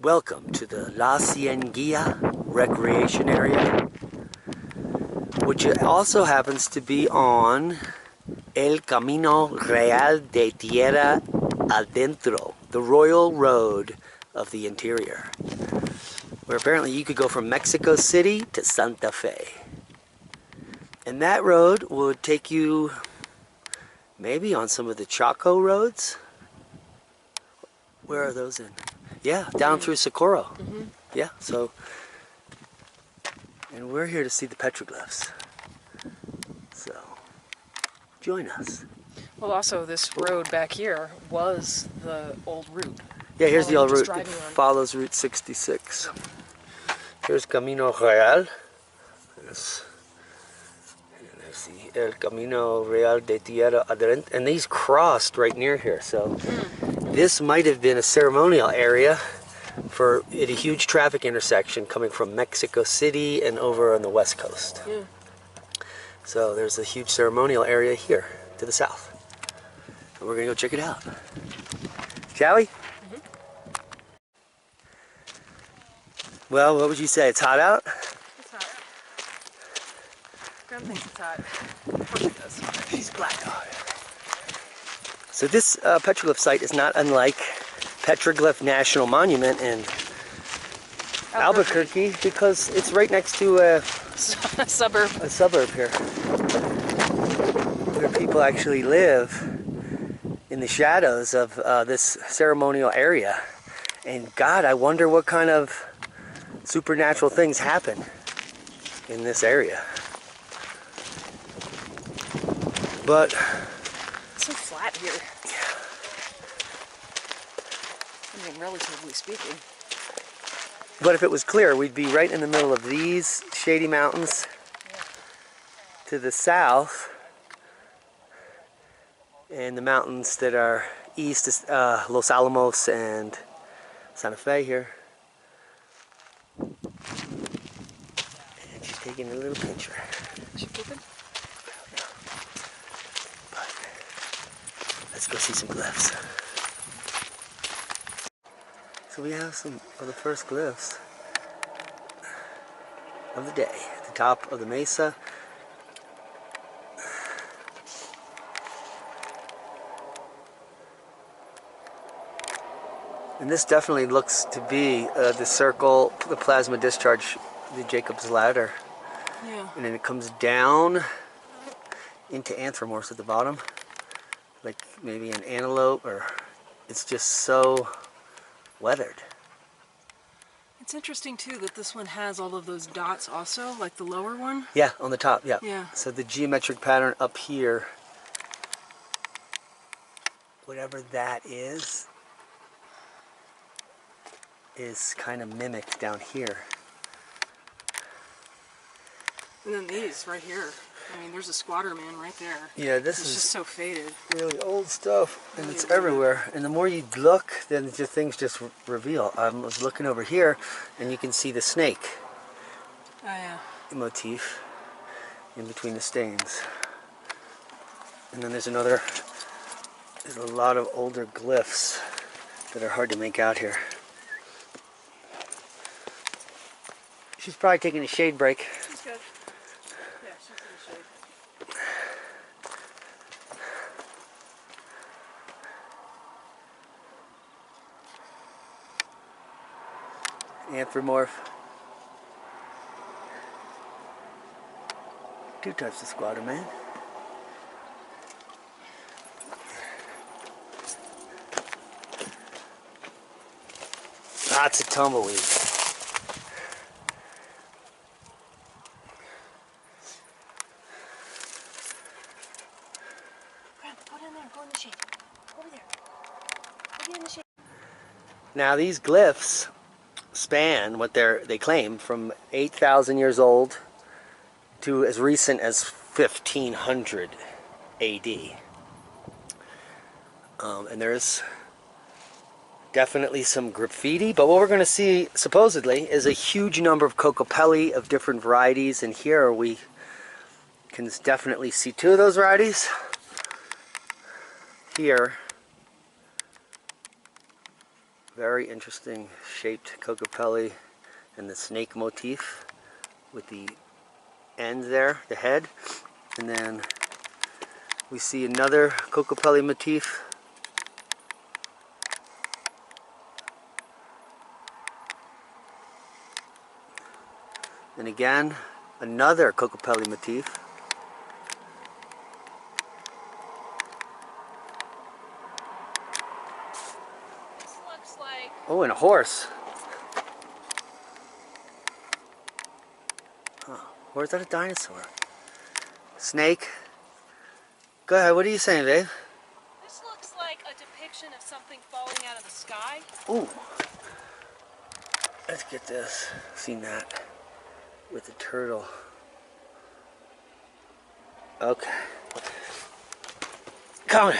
Welcome to the Cieneguilla recreation area, which also happens to be on El Camino Real de Tierra Adentro, the royal road of the interior, where apparently you could go from Mexico City to Santa Fe. And that road would take you maybe on some of the Chaco roads. Where are those in? Yeah, down through Socorro. Yeah, so, and we're here to see the petroglyphs. So, join us. Well, also, this road back here was the old route. Yeah, here's the old route. It follows Route 66. Here's Camino Real. There's the El Camino Real de Tierra Adentro. And these crossed right near here. So this might have been a ceremonial area for a huge traffic intersection coming from Mexico City and over on the west coast. Yeah. So there's a huge ceremonial area here to the south. And we're going to go check it out. Shall we? Well, what would you say? It's hot out? It's hot. Graham thinks it's hot. Of course it does. She's black. So this petroglyph site is not unlike Petroglyph National Monument in Albuquerque because it's right next to a suburb. A suburb here, where people actually live in the shadows of this ceremonial area. And God, I wonder what kind of supernatural things happen in this area. But it's so flat here. I mean, relatively speaking. But if it was clear, we'd be right in the middle of these shady mountains to the south, and the mountains that are east is Los Alamos and Santa Fe here. And she's taking a little picture. Is she pooping? But let's go see some glyphs. So we have some of the first glyphs of the day at the top of the mesa. And this definitely looks to be the circle, the plasma discharge, the Jacob's ladder. Yeah. And then it comes down into anthropomorphs at the bottom, like maybe an antelope, or it's just so weathered. It's interesting too that this one has all of those dots also, like the lower one. Yeah, on the top, yeah. Yeah. So the geometric pattern up here, whatever that is kind of mimicked down here. And then these right here. I mean, there's a squatter man right there. Yeah, this is just so faded. Really old stuff, and it's everywhere. And the more you look, then just things just reveal. I was looking over here, and you can see the snake Oh yeah. motif in between the stains. And then there's a lot of older glyphs that are hard to make out here. She's probably taking a shade break. She's good. Yeah, she's in the shade. Anthropomorph. Two types of squatter man. Lots of tumbleweed. Now these glyphs span what they claim from 8,000 years old to as recent as 1500 AD. And there's definitely some graffiti, but what we're going to see supposedly is a huge number of Kokopelli of different varieties, and here we can definitely see two of those varieties. Here Very interesting shaped Kokopelli and the snake motif with the end there, the head. And then we see another Kokopelli motif. And again, another Kokopelli motif. This looks like... Oh, and a horse. Huh. Or is that a dinosaur? Snake. Go ahead, what are you saying, babe? This looks like a depiction of something falling out of the sky. Ooh. Let's get this. Seen that with the turtle. Okay. Coming.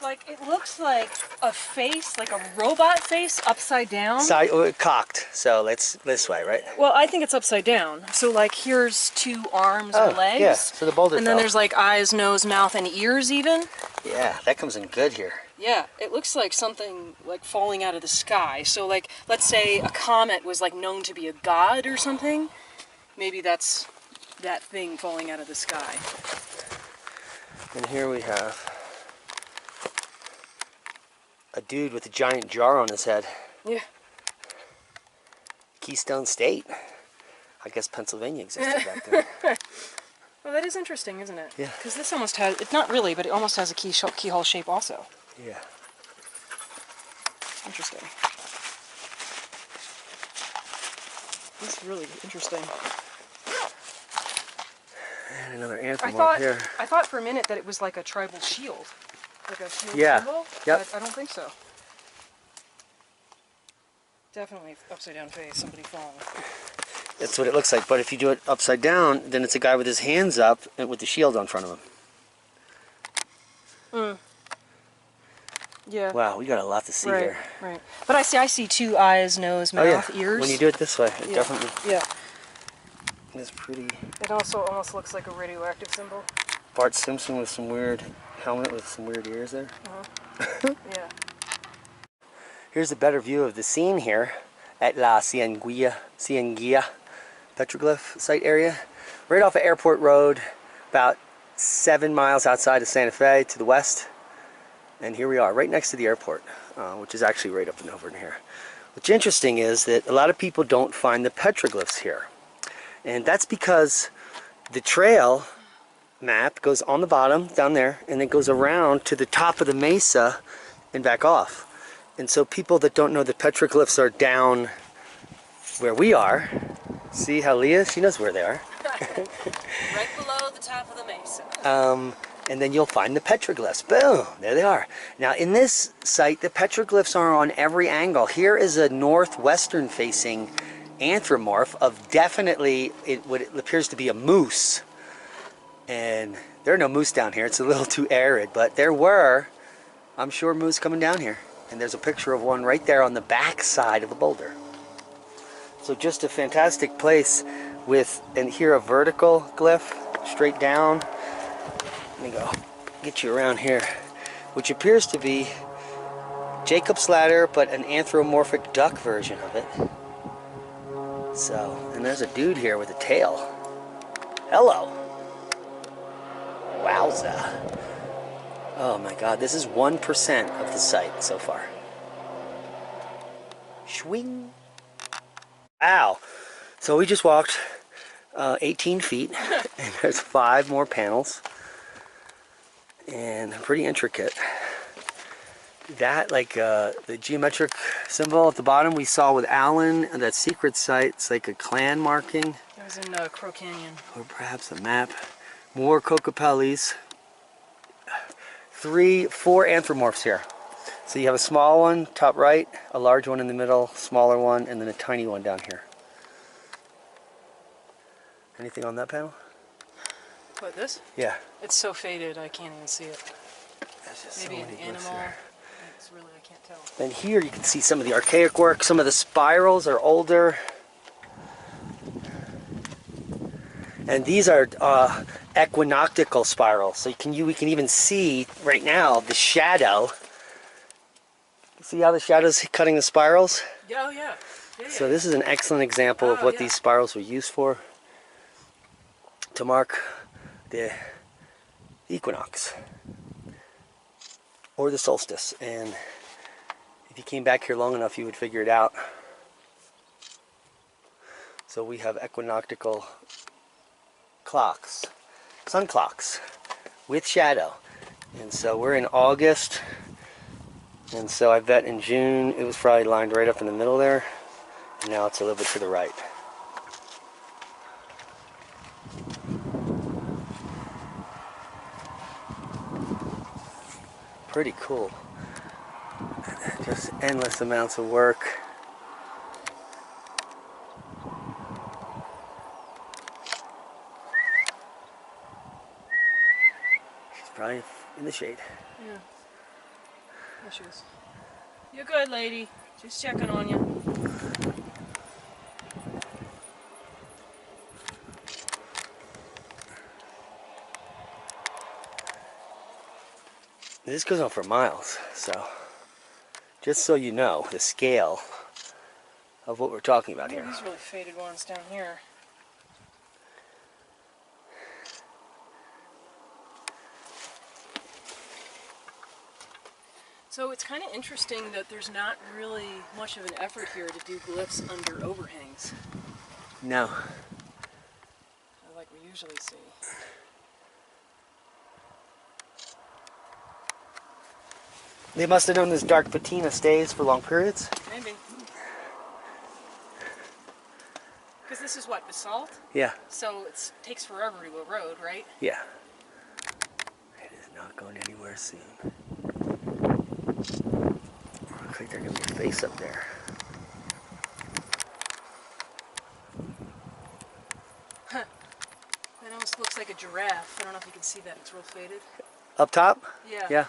Like, it looks like a face, like a robot face upside down. Side, cocked, so it's this way, right? Well, I think it's upside down. So, like, here's two arms or legs. Yeah, so the boulder and then fell. there's, like, eyes, nose, mouth, and ears even. Yeah, that comes in good here. Yeah, it looks like something, like, falling out of the sky. So, like, let's say a comet was, like, known to be a god or something. Maybe that's that thing falling out of the sky. And here we have a dude with a giant jar on his head. Yeah. Keystone State. I guess Pennsylvania existed back then. Well, that is interesting, isn't it? Yeah. Because this almost has, it's not really, but it almost has a keyhole shape also. Yeah. Interesting. This is really interesting. And another anthropomorph here. I thought for a minute that it was like a tribal shield. Like a shield symbol, Yep. but I don't think so. Definitely upside down face, somebody falling. That's what it looks like, but if you do it upside down, then it's a guy with his hands up and with the shield on front of him. Yeah. Wow, we got a lot to see here. Right. But I see two eyes, nose, mouth, ears. When you do it this way, it definitely Yeah. is pretty. It also almost looks like a radioactive symbol. Bart Simpson with some weird helmet with some weird ears there. Yeah. Here's a better view of the scene here at La Cieneguilla Petroglyph site area. Right off of Airport Road, about 7 miles outside of Santa Fe to the west. And here we are, right next to the airport, which is actually right up and over in here. What's interesting is that a lot of people don't find the petroglyphs here. And that's because the trail map goes on the bottom, down there, and it goes around to the top of the mesa and back off. And so people that don't know the petroglyphs are down where we are. See how Leah, she knows where they are. Right below the top of the mesa. And then you'll find the petroglyphs. Boom, there they are. Now in this site, the petroglyphs are on every angle. Here is a northwestern facing anthropomorph of definitely what it appears to be a moose. And there are no moose down here. It's a little too arid, but there were, I'm sure, moose coming down here. And there's a picture of one right there on the back side of the boulder. So just a fantastic place with, and here a vertical glyph straight down. Let me go get you around here, which appears to be Jacob's ladder, but an anthropomorphic duck version of it. So, and there's a dude here with a tail. Hello. Wowza. Oh my god, this is 1% of the site so far. Swing. Wow. So we just walked 18 feet, and there's 5 more panels. And pretty intricate. That, like the geometric symbol at the bottom we saw with Alan, and that secret site, it's like a clan marking. It was in Crow Canyon. Or perhaps a map. More Kokopellis. 4 anthropomorphs here. So you have a small one, top right, a large one in the middle, smaller one, and then a tiny one down here. Anything on that panel? What, this? Yeah. It's so faded I can't even see it. Maybe an animal. It's really, I can't tell. And here you can see some of the archaic work. Some of the spirals are older. And these are equinoctial spirals. So we can even see right now the shadow. See how the shadow's cutting the spirals? Yeah, oh yeah. So this is an excellent example of what these spirals were used for, to mark the equinox or the solstice. And if you came back here long enough, you would figure it out. So we have equinoctial clocks, sun clocks, with shadow. And so we're in August, and so I bet in June it was probably lined right up in the middle there, and now it's a little bit to the right. Pretty cool. Just endless amounts of work. She's probably in the shade. Yeah. There she is. You're good, lady. Just checking on you. This goes on for miles, so just so you know the scale of what we're talking about here. These really faded ones down here. So it's kind of interesting that there's not really much of an effort here to do glyphs under overhangs. No. Like we usually see. They must have known this dark patina stays for long periods. Maybe. Because this is what, basalt? Yeah. So it takes forever to erode, right? Yeah. It is not going anywhere soon. Looks like there's going to be a face up there. Huh. That almost looks like a giraffe. I don't know if you can see that. It's real faded. Up top? Yeah. Yeah.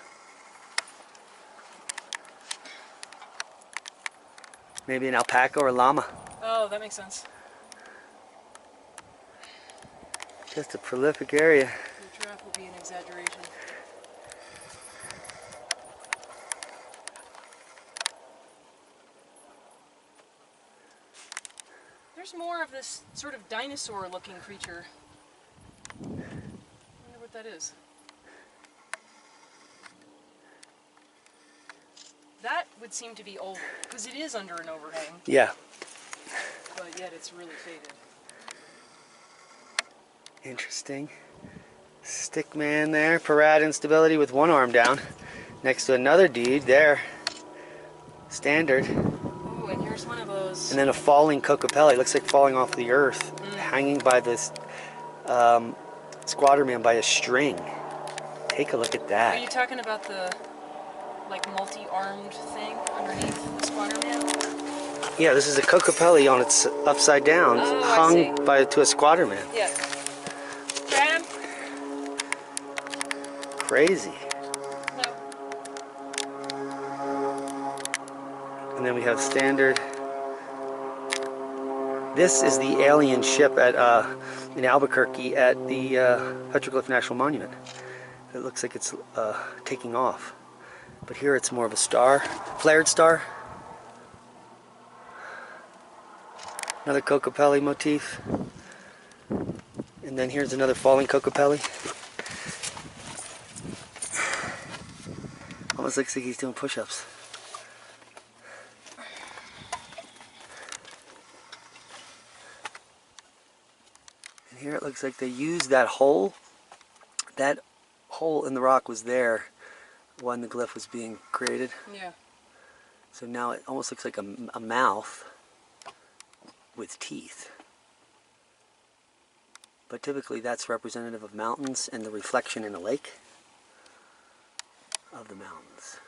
Maybe an alpaca or a llama. Oh, that makes sense. Just a prolific area. The giraffe would be an exaggeration. There's more of this sort of dinosaur-looking creature. I wonder what that is. That would seem to be older, because it is under an overhang. Yeah. But yet it's really faded. Interesting. Stick man there. Peratt instability with one arm down. Next to another dude there. Standard. Oh, and here's one of those. And then a falling Kokopelli. Looks like falling off the earth. Hanging by this squatter man by a string. Take a look at that. Are you talking about the like multi-armed thing underneath the squatter man? Yeah, this is a Kokopelli on its upside down, hung to a squatter man. Yeah. Grab him. Crazy. No. And then we have standard. This is the alien ship at in Albuquerque at the Petroglyph National Monument. It looks like it's taking off. But here it's more of a star, flared star. Another Kokopelli motif. And then here's another falling Kokopelli. Almost looks like he's doing push-ups. And here it looks like they used that hole. That hole in the rock was there when the glyph was being created. Yeah. So now it almost looks like a mouth with teeth. But typically that's representative of mountains and the reflection in a lake of the mountains.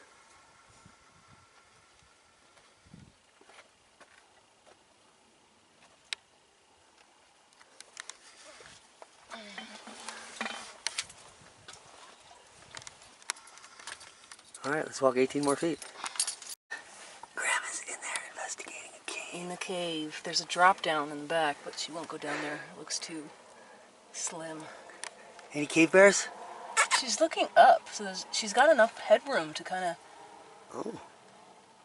Alright, let's walk 18 more feet. Grandma's in there investigating a cave. In the cave. There's a drop down in the back, but she won't go down there. It looks too Slim. Any cave bears? She's looking up, so she's got enough headroom to kind of... Oh.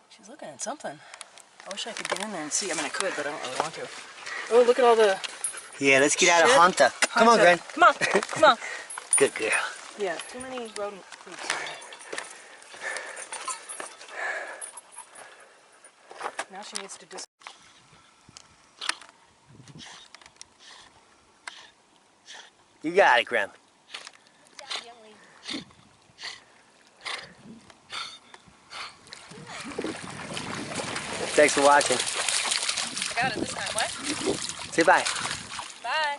She's looking at something. I wish I could get in there and see. I mean, I could, but I don't really want to. Oh, look at all the... Yeah, let's get out of Hunter. Come on, Gran. Come on, come on. Good girl. Yeah, too many rodent foods. Now she needs to just... You got it, Gran. Thanks for watching. I got it this time. What? Say bye. Bye.